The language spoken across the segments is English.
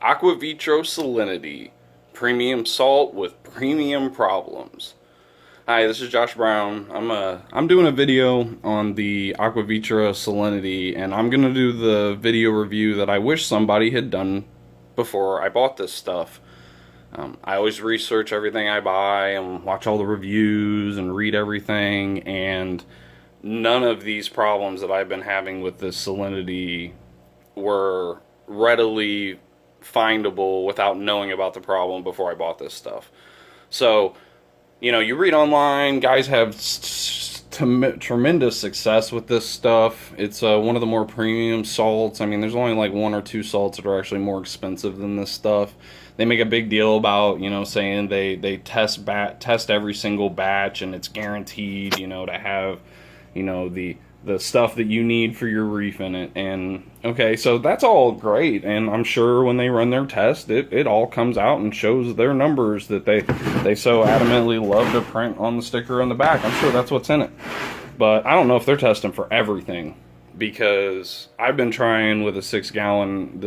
Aquavitro Salinity, premium salt with premium problems. Hi, this is Josh Brown. I'm doing a video on the Aquavitro Salinity, and I'm gonna do the video review that I wish somebody had done before I bought this stuff. I always research everything I buy and watch all the reviews and read everything, and none of these problems that I've been having with this salinity were readily findable without knowing about the problem before I bought this stuff. So, you read online, guys have tremendous success with this stuff. It's one of the more premium salts. I mean, there's only like one or two salts that are actually more expensive than this stuff. They make a big deal about, saying they test every single batch, and it's guaranteed, to have, the stuff that you need for your reef in it. And okay, so that's all great, and I'm sure when they run their test, it all comes out and shows their numbers that they so adamantly love to print on the sticker on the back. I'm sure that's what's in it, but I don't know if they're testing for everything, because I've been trying with the 6 gallon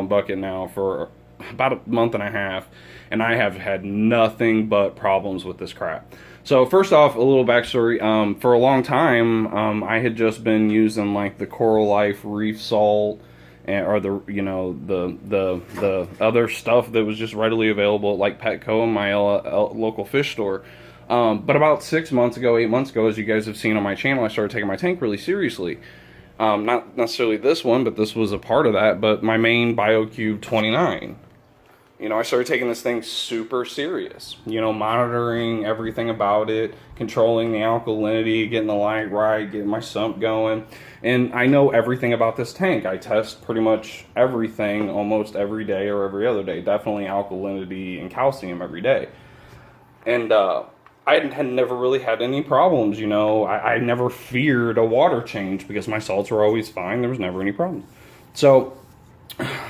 bucket now for about a month and a half, and I have had nothing but problems with this crap. So first off, a little backstory. For a long time, I had just been using like the Coral Life reef salt, or the other stuff that was just readily available at like Petco and my local fish store. But about 8 months ago, as you guys have seen on my channel, I started taking my tank really seriously. Not necessarily this one, but this was a part of that. But my main BioCube 29. I started taking this thing super serious, monitoring everything about it, controlling the alkalinity, getting the light right, getting my sump going. And I know everything about this tank. I test pretty much everything almost every day or every other day. Definitely alkalinity and calcium every day. And I had never really had any problems, I never feared a water change because my salts were always fine. There was never any problems. So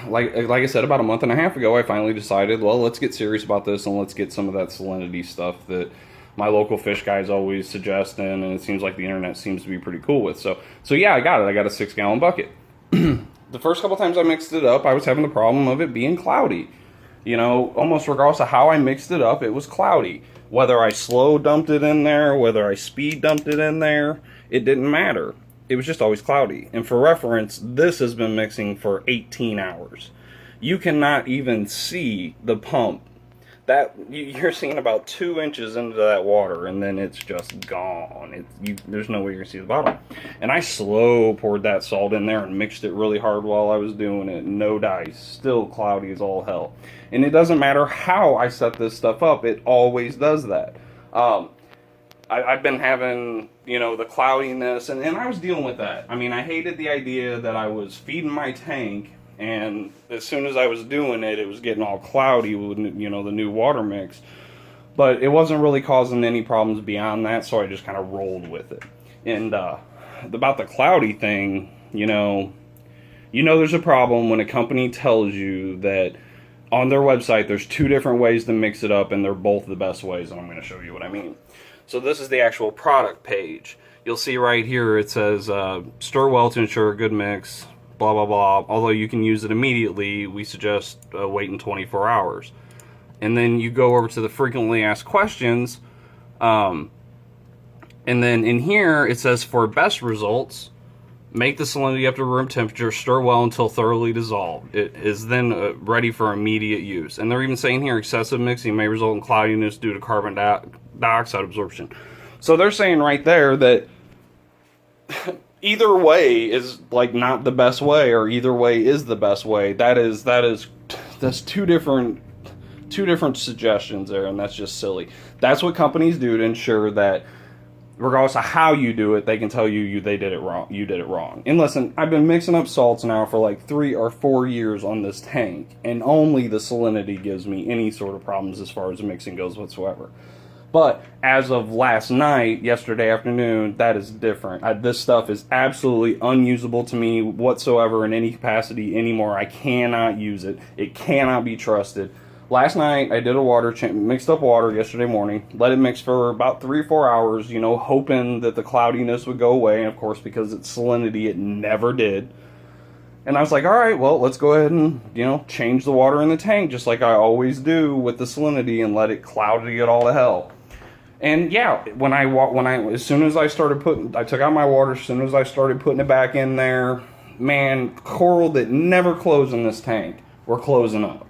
like I said, about a month and a half ago, I finally decided, well, let's get serious about this, and let's get some of that salinity stuff that my local fish guys always suggest, and it seems like the internet seems to be pretty cool with. So yeah, I got it. I got a 6 gallon bucket. The first couple times I mixed it up, I was having the problem of it being cloudy. Almost regardless of how I mixed it up, it was cloudy. Whether I slow dumped it in there, whether I speed dumped it in there, it didn't matter. It was just always cloudy. And for reference, this has been mixing for 18 hours. You cannot even see the pump. You're seeing about 2 inches into that water, and then it's just gone. There's no way you're going to see the bottom. And I slow poured that salt in there and mixed it really hard while I was doing it. No dice. Still cloudy as all hell. And it doesn't matter how I set this stuff up. It always does that. I've been having, the cloudiness, and I was dealing with that. I mean, I hated the idea that I was feeding my tank, and as soon as I was doing it, it was getting all cloudy with, the new water mix. But it wasn't really causing any problems beyond that, so I just kind of rolled with it. And about the cloudy thing, there's a problem when a company tells you that on their website there's 2 different ways to mix it up, and they're both the best ways, and I'm going to show you what I mean. So this is the actual product page. You'll see right here it says, stir well to ensure a good mix, blah, blah, blah. Although you can use it immediately, we suggest waiting 24 hours. And then you go over to the frequently asked questions. And then in here, it says, for best results, make the salinity up to room temperature, stir well until thoroughly dissolved. It is then ready for immediate use. And they're even saying here, excessive mixing may result in cloudiness due to carbon dioxide absorption. So they're saying right there that either way is like not the best way, or either way is the best way. That's two different suggestions there, and that's just silly. That's what companies do to ensure that regardless of how you do it, they can tell you they did it wrong. You did it wrong. And listen, I've been mixing up salts now for like 3 or 4 years on this tank, and only the salinity gives me any sort of problems as far as mixing goes whatsoever. But as of last night, yesterday afternoon, that is different. This stuff is absolutely unusable to me whatsoever in any capacity anymore. I cannot use it. It cannot be trusted. Last night, I did a water change, mixed up water yesterday morning, let it mix for about 3 or 4 hours, hoping that the cloudiness would go away. And of course, because it's salinity, it never did. And I was like, all right, well, let's go ahead and, change the water in the tank just like I always do with the Salinity and let it cloud it all to hell. And yeah, as soon as I started I took out my water, as soon as I started putting it back in there, man, coral that never close in this tank were closing up.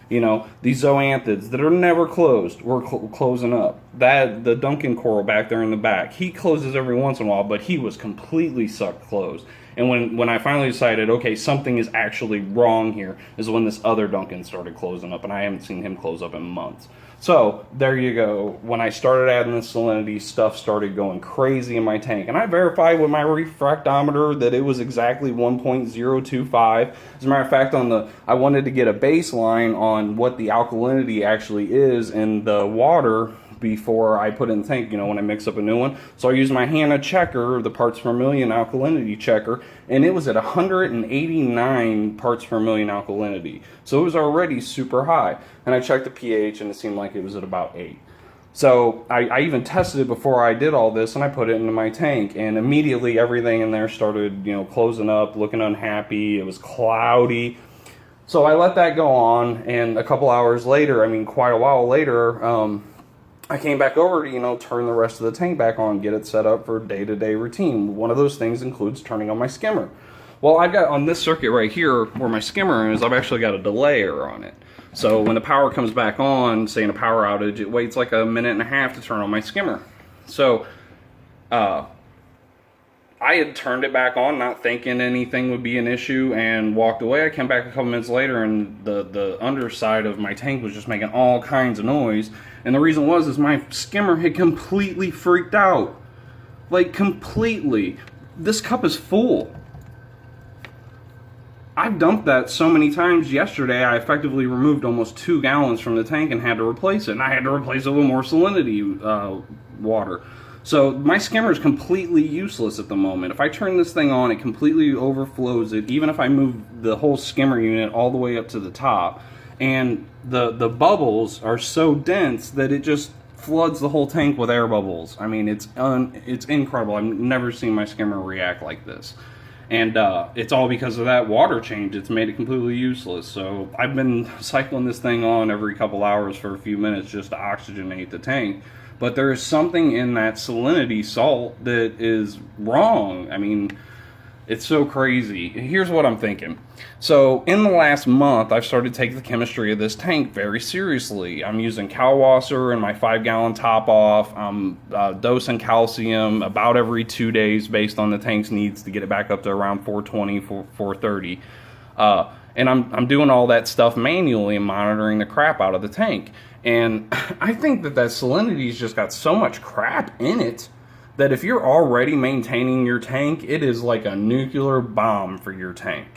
These zoanthids that are never closed were closing up. The Duncan coral back there in the back, he closes every once in a while, but he was completely sucked closed. And when I finally decided, okay, something is actually wrong here, is when this other Duncan started closing up, and I haven't seen him close up in months. So, there you go. When I started adding the Salinity, stuff started going crazy in my tank. And I verified with my refractometer that it was exactly 1.025. As a matter of fact, I wanted to get a baseline on what the alkalinity actually is in the water before I put in the tank, when I mix up a new one. So I used my Hanna checker, the parts per million alkalinity checker, and it was at 189 parts per million alkalinity. So it was already super high. And I checked the pH, and it seemed like it was at about 8. So I even tested it before I did all this, and I put it into my tank, and immediately everything in there started, closing up, looking unhappy. It was cloudy. So I let that go on, and a couple hours later, quite a while later, I came back over to, turn the rest of the tank back on, get it set up for day-to-day routine. One of those things includes turning on my skimmer. Well, I've got on this circuit right here where my skimmer is, I've actually got a delayer on it. So when the power comes back on, say in a power outage, it waits like a minute and a half to turn on my skimmer. So I had turned it back on, not thinking anything would be an issue, and walked away. I came back a couple minutes later, and the underside of my tank was just making all kinds of noise. And the reason is my skimmer had completely freaked out. Like, completely. This cup is full. I've dumped that so many times. Yesterday, I effectively removed almost 2 gallons from the tank and had to replace it. And I had to replace it with more Salinity water. So my skimmer is completely useless at the moment. If I turn this thing on, it completely overflows it, even if I move the whole skimmer unit all the way up to the top. And the bubbles are so dense that it just floods the whole tank with air bubbles. It's incredible. I've never seen my skimmer react like this. And it's all because of that water change. It's made it completely useless. So I've been cycling this thing on every couple hours for a few minutes just to oxygenate the tank. But there is something in that Salinity salt that is wrong. It's so crazy. Here's what I'm thinking. So in the last month, I've started taking the chemistry of this tank very seriously. I'm using Kalwasser in my 5-gallon top-off. I'm dosing calcium about every 2 days based on the tank's needs to get it back up to around 420, 430. And I'm doing all that stuff manually and monitoring the crap out of the tank. And I think that Salinity's just got so much crap in it that if you're already maintaining your tank, it is like a nuclear bomb for your tank.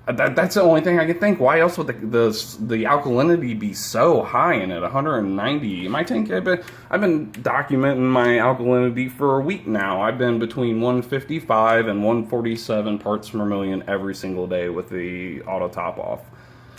That's the only thing I can think. Why else would the alkalinity be so high in it? 190. My tank, I've been documenting my alkalinity for a week now. I've been between 155 and 147 parts per million every single day with the auto top off.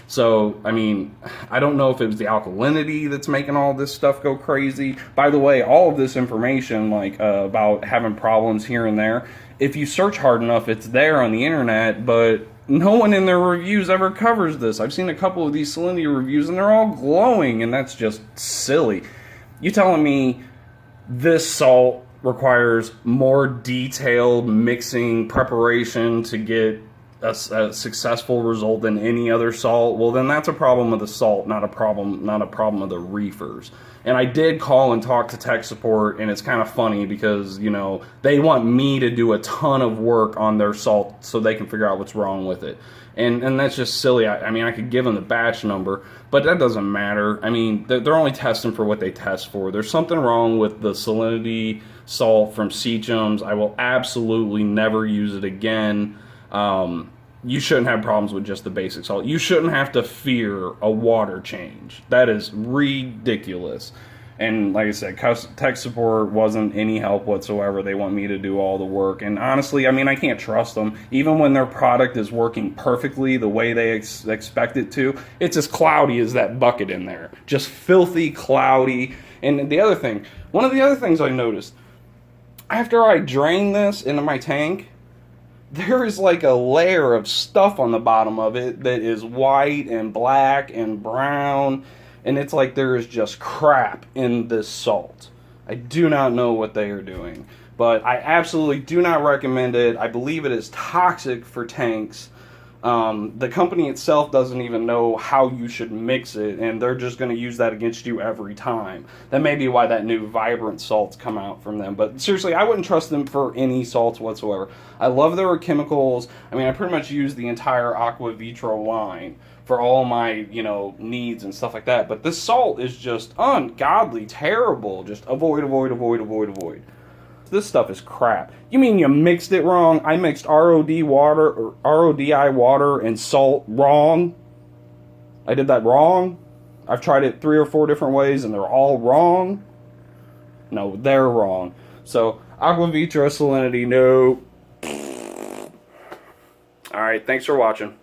So, I don't know if it was the alkalinity that's making all this stuff go crazy. By the way, all of this information, about having problems here and there, if you search hard enough, it's there on the internet, but no one in their reviews ever covers this. I've seen a couple of these Salinity reviews, and they're all glowing, and that's just silly. You telling me this salt requires more detailed mixing preparation to get a successful result than any other salt? Well, then that's a problem of the salt, not a problem of the reefers. And I did call and talk to tech support, and it's kind of funny because, they want me to do a ton of work on their salt so they can figure out what's wrong with it. And that's just silly. I could give them the batch number, but that doesn't matter. They're only testing for what they test for. There's something wrong with the Salinity salt from Seachem's. I will absolutely never use it again. You shouldn't have problems with just the basic salt. You shouldn't have to fear a water change. That is ridiculous. And like I said, tech support wasn't any help whatsoever. They want me to do all the work. And honestly, I can't trust them. Even when their product is working perfectly the way they expect it to, it's as cloudy as that bucket in there. Just filthy, cloudy. And one of the other things I noticed, after I drain this into my tank, there is like a layer of stuff on the bottom of it that is white and black and brown, and it's like there is just crap in this salt. I do not know what they are doing, but I absolutely do not recommend it. I believe it is toxic for tanks. The company itself doesn't even know how you should mix it, and they're just going to use that against you every time. That may be why that new Vibrant salts come out from them. But seriously, I wouldn't trust them for any salts whatsoever. I love their chemicals. I mean, I pretty much use the entire Aquavitro line for all my, you know, needs and stuff like that. But this salt is just ungodly terrible. Just avoid, avoid, avoid, avoid, avoid. This stuff is crap. You mean you mixed it wrong? I mixed ROD water or RODI water and salt wrong? I did that wrong? I've tried it 3 or 4 different ways and they're all wrong? No, they're wrong. So, Aquavitro Salinity, no. Alright, thanks for watching.